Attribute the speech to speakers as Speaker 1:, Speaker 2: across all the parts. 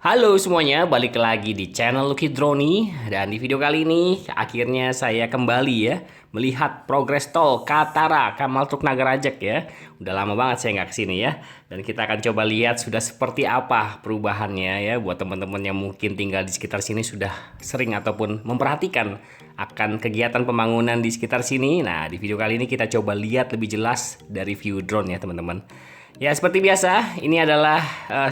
Speaker 1: Halo semuanya, balik lagi di channel Lucky Droni. Dan di video kali ini akhirnya saya kembali ya melihat progres tol Katara Kamal Truk Nagarajak ya. Udah lama banget saya nggak kesini ya. Dan kita akan coba lihat sudah seperti apa perubahannya ya. Buat teman-teman yang mungkin tinggal di sekitar sini sudah sering ataupun memperhatikan akan kegiatan pembangunan di sekitar sini. Nah, di video kali ini kita coba lihat lebih jelas dari view drone ya teman-teman. Ya, seperti biasa, ini adalah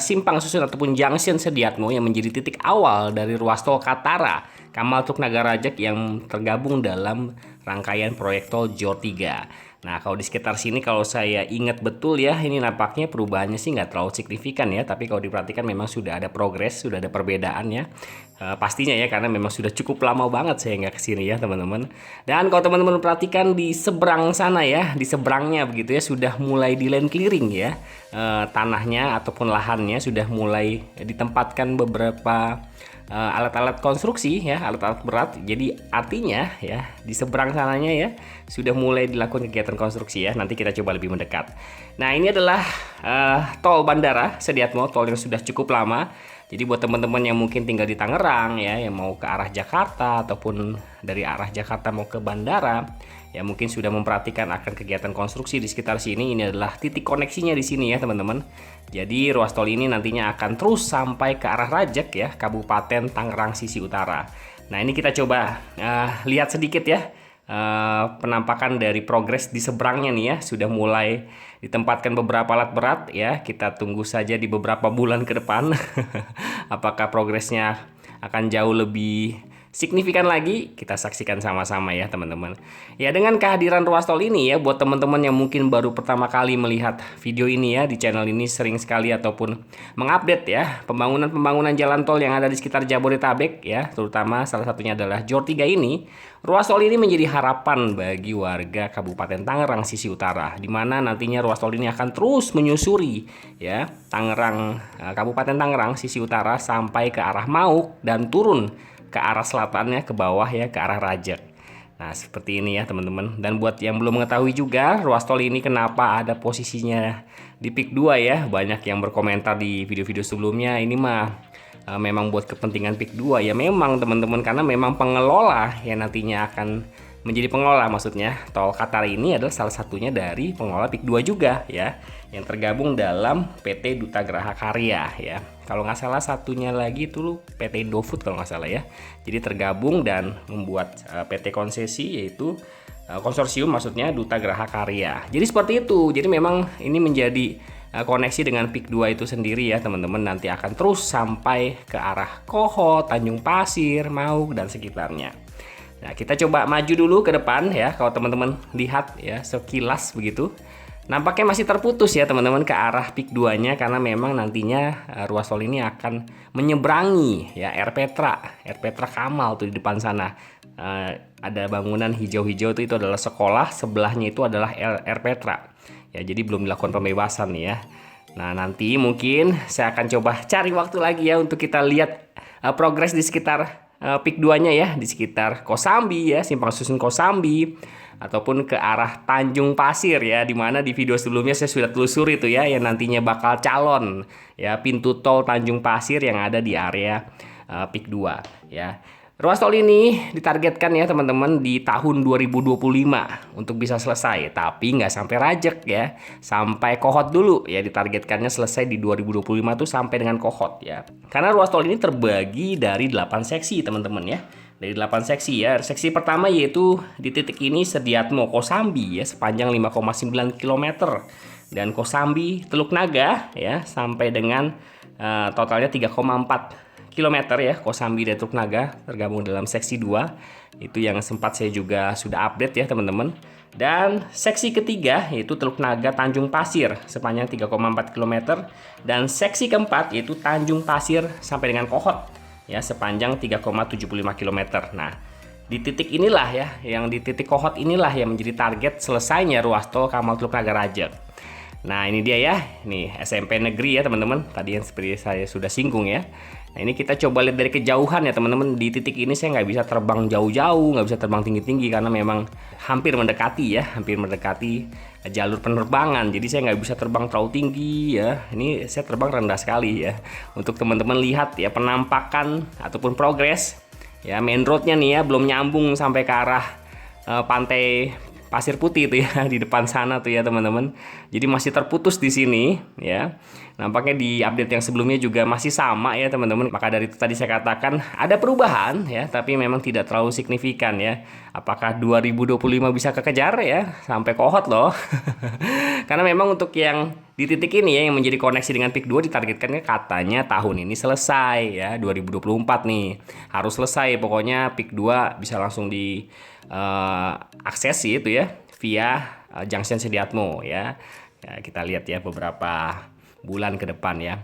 Speaker 1: simpang susun ataupun junction Sediatmo yang menjadi titik awal dari ruas tol Katara Kamal Truk Nagarajak yang tergabung dalam rangkaian proyek tol Jor 3. Nah, kalau di sekitar sini kalau saya ingat betul ya, ini nampaknya perubahannya sih nggak terlalu signifikan ya, tapi kalau diperhatikan memang sudah ada progres, sudah ada perbedaan ya. Pastinya ya, karena memang sudah cukup lama banget saya nggak kesini ya teman-teman. Dan kalau teman-teman perhatikan di seberang sana ya, di seberangnya begitu ya, sudah mulai di land clearing ya. Tanahnya ataupun lahannya sudah mulai ditempatkan beberapa alat-alat konstruksi ya, alat-alat berat. Jadi artinya ya di seberang sananya ya sudah mulai dilakukan kegiatan konstruksi ya. Nanti kita coba lebih mendekat. Nah, ini adalah tol bandara Sediatmo, tol yang sudah cukup lama. Jadi buat teman-teman yang mungkin tinggal di Tangerang ya, yang mau ke arah Jakarta ataupun dari arah Jakarta mau ke bandara, ya mungkin sudah memperhatikan akan kegiatan konstruksi di sekitar sini. Ini adalah titik koneksinya di sini ya teman-teman. Jadi ruas tol ini nantinya akan terus sampai ke arah Rajak ya, Kabupaten Tangerang sisi utara. Nah, ini kita coba lihat sedikit ya penampakan dari progres di seberangnya nih ya. Sudah mulai ditempatkan beberapa alat berat ya. Kita tunggu saja di beberapa bulan ke depan apakah progresnya akan jauh lebih signifikan lagi. Kita saksikan sama-sama ya teman-teman. Ya, dengan kehadiran ruas tol ini ya, buat teman-teman yang mungkin baru pertama kali melihat video ini ya, di channel ini sering sekali ataupun mengupdate ya pembangunan jalan tol yang ada di sekitar Jabodetabek ya, terutama salah satunya adalah Jor 3 ini. Ruas tol ini menjadi harapan bagi warga Kabupaten Tangerang sisi utara, di mana nantinya ruas tol ini akan terus menyusuri ya Tangerang, Kabupaten Tangerang sisi utara sampai ke arah Mauk dan turun ke arah selatannya ke bawah ya, ke arah Rajak. Nah, seperti ini ya teman-teman. Dan buat yang belum mengetahui juga ruas tol ini kenapa ada posisinya di pik 2 ya, banyak yang berkomentar di video-video sebelumnya, ini mah memang buat kepentingan pik 2 ya. Memang teman-teman, karena memang pengelola yang nantinya akan menjadi pengelola, maksudnya tol Katara ini adalah salah satunya dari pengelola pik 2 juga ya, yang tergabung dalam PT Duta Graha Karya ya. Kalau nggak salah satunya lagi itu PT Indofood kalau nggak salah ya. Jadi tergabung dan membuat PT konsesi, yaitu konsorsium maksudnya Duta Graha Karya. Jadi seperti itu. Jadi memang ini menjadi koneksi dengan pik 2 itu sendiri ya teman-teman. Nanti akan terus sampai ke arah Koho, Tanjung Pasir, Mauk dan sekitarnya. Nah, kita coba maju dulu ke depan ya. Kalau teman-teman lihat ya sekilas begitu, nampaknya masih terputus ya teman-teman ke arah pik 2-nya, karena memang nantinya ruas tol ini akan menyeberangi ya Air Petra Kamal tuh di depan sana. Ada bangunan hijau-hijau itu adalah sekolah, sebelahnya itu adalah Air Petra. Ya, jadi belum dilakukan pembebasan nih ya. Nah, nanti mungkin saya akan coba cari waktu lagi ya untuk kita lihat progres di sekitar pik 2-nya ya, di sekitar Kosambi ya, simpang susun Kosambi, ataupun ke arah Tanjung Pasir ya, dimana di video sebelumnya saya sudah telusuri itu ya, yang nantinya bakal calon ya pintu tol Tanjung Pasir yang ada di area pik 2 ya. Ruas tol ini ditargetkan ya teman-teman di tahun 2025 untuk bisa selesai, tapi nggak sampai Rajak ya, sampai Kohot dulu ya, ditargetkannya selesai di 2025 tuh sampai dengan Kohot ya. Karena ruas tol ini terbagi dari 8 seksi teman-teman ya. Dari 8 seksi ya. Seksi pertama yaitu di titik ini Sediatmo Kosambi ya, sepanjang 5,9 km, dan Kosambi Teluk Naga ya sampai dengan totalnya 3,4 kilometer ya, Kosambi dan Teluk Naga tergabung dalam seksi 2. Itu yang sempat saya juga sudah update ya teman-teman. Dan seksi ketiga yaitu Teluk Naga Tanjung Pasir sepanjang 3,4 km, dan seksi keempat yaitu Tanjung Pasir sampai dengan Kohot ya sepanjang 3,75 km. Nah, di titik inilah ya, yang di titik Kohot inilah yang menjadi target selesainya ruas tol Kamal Truk Nagarajak. Nah, ini dia ya, nih SMP negeri ya teman-teman, tadi yang seperti saya sudah singgung ya. Nah, ini kita coba lihat dari kejauhan ya teman-teman. Di titik ini saya nggak bisa terbang jauh-jauh, nggak bisa terbang tinggi-tinggi karena memang hampir mendekati jalur penerbangan. Jadi saya nggak bisa terbang terlalu tinggi ya. Ini saya terbang rendah sekali ya. Untuk teman-teman lihat ya penampakan ataupun progres ya, main roadnya nih ya belum nyambung sampai ke arah pantai Pasir Putih itu ya di depan sana tuh ya teman-teman. Jadi masih terputus di sini ya. Nampaknya di update yang sebelumnya juga masih sama ya teman-teman. Maka dari itu tadi saya katakan ada perubahan ya, tapi memang tidak terlalu signifikan ya. Apakah 2025 bisa kekejar ya sampai kohot loh. Karena memang untuk yang di titik ini ya yang menjadi koneksi dengan PIK 2 ditargetkannya katanya tahun ini selesai ya, 2024 nih. Harus selesai pokoknya PIK 2 bisa langsung di akses itu ya via Junction Sediatmo ya. Ya, kita lihat ya beberapa bulan ke depan ya.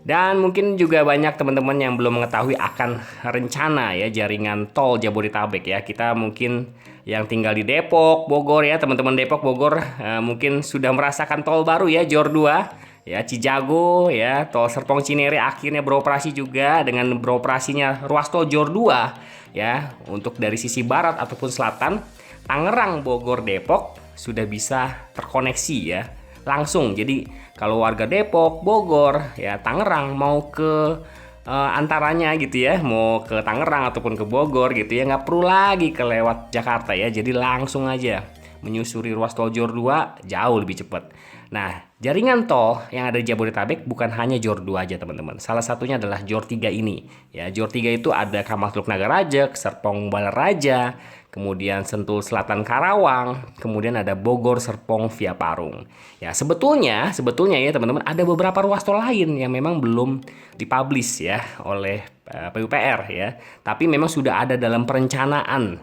Speaker 1: Dan mungkin juga banyak teman-teman yang belum mengetahui akan rencana ya jaringan tol Jabodetabek ya. Kita mungkin yang tinggal di Depok, Bogor ya, teman-teman Depok, Bogor mungkin sudah merasakan tol baru ya, JOR 2 ya, Cijago ya, tol Serpong Cinere akhirnya beroperasi juga dengan beroperasinya ruas tol JOR 2 ya. Untuk dari sisi barat ataupun selatan, Tangerang, Bogor, Depok sudah bisa terkoneksi ya langsung. Jadi kalau warga Depok, Bogor, ya Tangerang mau ke antaranya gitu ya, mau ke Tangerang ataupun ke Bogor gitu ya, nggak perlu lagi kelewat Jakarta ya. Jadi langsung aja menyusuri ruas tol JOR 2 jauh lebih cepat. Nah, jaringan tol yang ada di Jabodetabek bukan hanya JOR 2 aja teman-teman. Salah satunya adalah JOR 3 ini. Ya, JOR 3 itu ada Kamal Teluk Nagarajek, Serpong Balaraja, kemudian Sentul Selatan Karawang, kemudian ada Bogor Serpong via Parung. Ya, sebetulnya ya teman-teman ada beberapa ruas tol lain yang memang belum dipublish ya oleh PUPR ya. Tapi memang sudah ada dalam perencanaan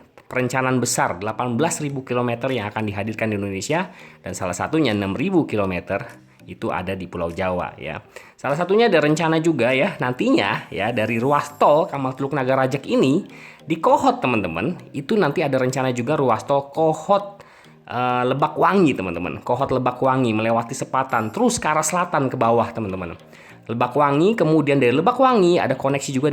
Speaker 1: besar 18.000 km yang akan dihadirkan di Indonesia, dan salah satunya 6.000 km itu ada di Pulau Jawa ya. Salah satunya ada rencana juga ya nantinya ya dari ruas tol Kamal Teluk Nagarajek ini di Kohot teman-teman, itu nanti ada rencana juga ruas tol Kohot Lebakwangi teman-teman. Kohot Lebakwangi melewati Sepatan terus ke arah selatan ke bawah teman-teman. Lebakwangi, kemudian dari Lebakwangi ada koneksi juga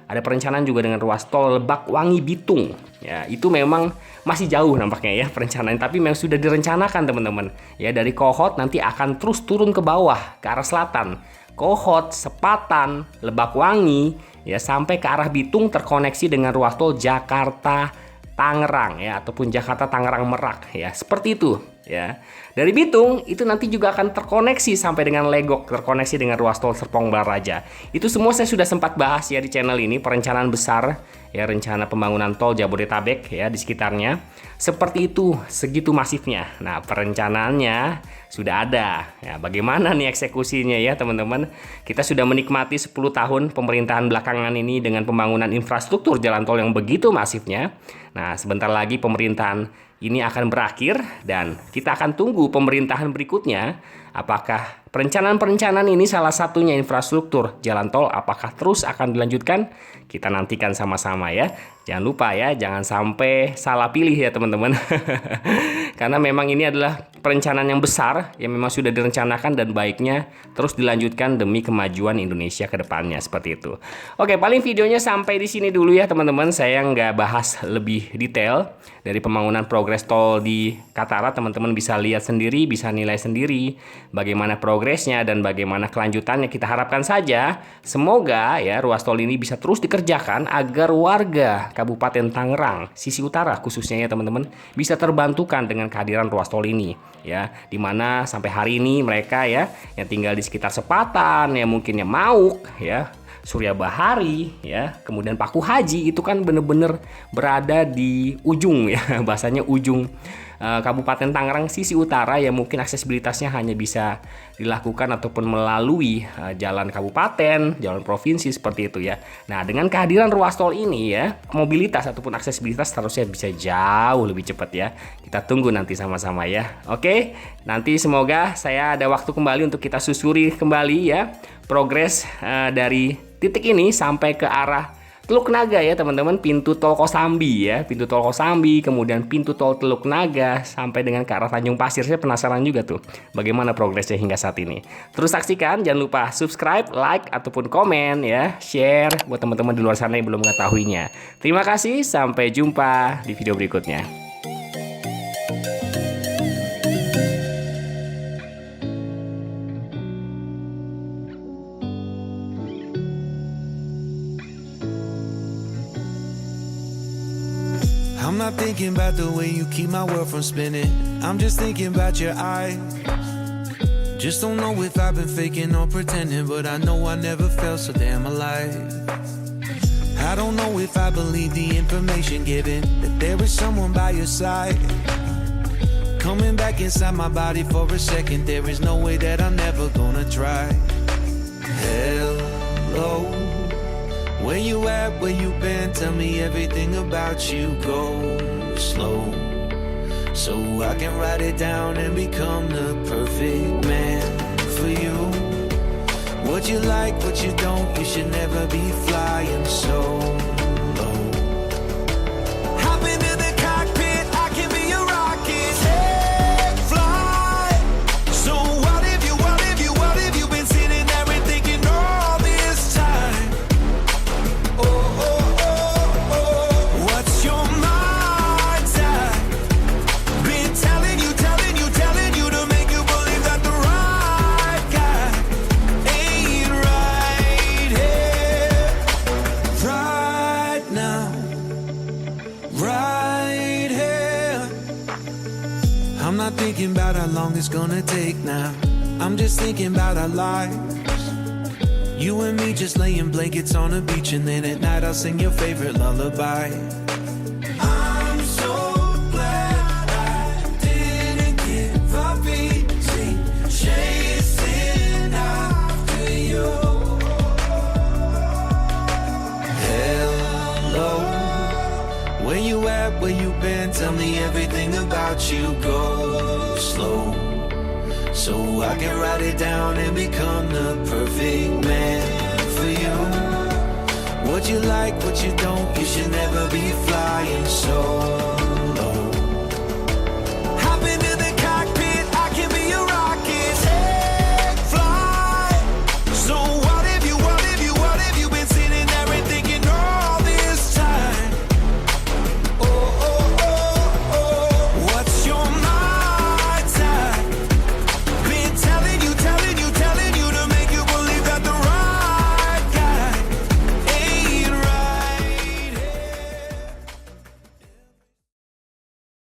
Speaker 1: ada perencanaan juga dengan ruas tol Lebakwangi Bitung. Ya, itu memang masih jauh nampaknya ya perencanaan, tapi memang sudah direncanakan teman-teman. Ya, dari Kohot nanti akan terus turun ke bawah ke arah selatan. Kohot, Sepatan, Lebakwangi ya sampai ke arah Bitung terkoneksi dengan ruas tol Jakarta Tangerang ya ataupun Jakarta Tangerang Merak ya. Seperti itu ya. Dari Bitung itu nanti juga akan terkoneksi sampai dengan Legok, terkoneksi dengan ruas tol Serpong Balaraja. Itu semua saya sudah sempat bahas ya di channel ini, perencanaan besar ya, rencana pembangunan tol Jabodetabek ya di sekitarnya. Seperti itu, segitu masifnya. Nah, perencanaannya sudah ada. Ya, bagaimana nih eksekusinya ya teman-teman? Kita sudah menikmati 10 tahun pemerintahan belakangan ini dengan pembangunan infrastruktur jalan tol yang begitu masifnya. Nah, sebentar lagi pemerintahan ini akan berakhir dan kita akan tunggu pemerintahan berikutnya. Apakah perencanaan ini salah satunya infrastruktur jalan tol apakah terus akan dilanjutkan? Kita nantikan sama-sama ya. Jangan lupa ya, jangan sampai salah pilih ya teman-teman. Karena memang ini adalah perencanaan yang besar yang memang sudah direncanakan dan baiknya terus dilanjutkan demi kemajuan Indonesia ke depannya seperti itu. Oke, paling videonya sampai di sini dulu ya teman-teman. Saya nggak bahas lebih detail dari pembangunan progres tol di Katara. Teman-teman bisa lihat sendiri, bisa nilai sendiri bagaimana progresnya dan bagaimana kelanjutannya. Kita harapkan saja semoga ya ruas tol ini bisa terus dikerjakan agar warga Kabupaten Tangerang sisi utara khususnya ya teman-teman bisa terbantukan dengan kehadiran ruas tol ini ya, dimana sampai hari ini mereka ya yang tinggal di sekitar Sepatan ya, mungkinnya Mauk ya, Surya Bahari ya, kemudian Paku Haji itu kan bener-bener berada di ujung ya, bahasanya ujung Kabupaten Tangerang sisi utara yang mungkin aksesibilitasnya hanya bisa dilakukan ataupun melalui jalan kabupaten, jalan provinsi seperti itu ya. Nah, dengan kehadiran ruas tol ini ya, mobilitas ataupun aksesibilitas harusnya bisa jauh lebih cepat ya. Kita tunggu nanti sama-sama ya. Oke, nanti semoga saya ada waktu kembali untuk kita susuri kembali ya progres dari titik ini sampai ke arah Teluk Naga ya teman-teman, pintu tol Kosambi ya, pintu tol Kosambi, kemudian pintu tol Teluk Naga sampai dengan ke arah Tanjung Pasir. Saya penasaran juga tuh bagaimana progresnya hingga saat ini. Terus saksikan, jangan lupa subscribe, like ataupun komen ya, share buat teman-teman di luar sana yang belum mengetahuinya. Terima kasih, sampai jumpa di video berikutnya.
Speaker 2: I'm not thinking about the way you keep my world from spinning. I'm just thinking about your eyes. Just don't know if I've been faking or pretending, but I know I never felt so damn alive. I don't know if I believe the information given, that there is someone by your side. Coming back inside my body for a second, there is no way that I'm never gonna try. Hello, where you at, where you been, tell me everything about you. Go slow, so I can write it down and become the perfect man for you. What you like, what you don't, you should never be flying so low. Hop into the cockpit, I can be a rocket. Take flight. So what if you been sitting there and thinking all this time? What's your mind type? Been telling you to make you believe that the right guy ain't right here, right now, right here. I'm not thinking about how long it's gonna take now. I'm just thinking about our lives. You and me just laying blankets on the beach, and then at night I'll sing your favorite lullaby. I'm so glad I didn't give up easy, chasing after you. Hello, where you at, where you been, tell me everything about you. Go slow, so I can write it down and become the perfect man for you. What you like, what you don't, you should never be flying so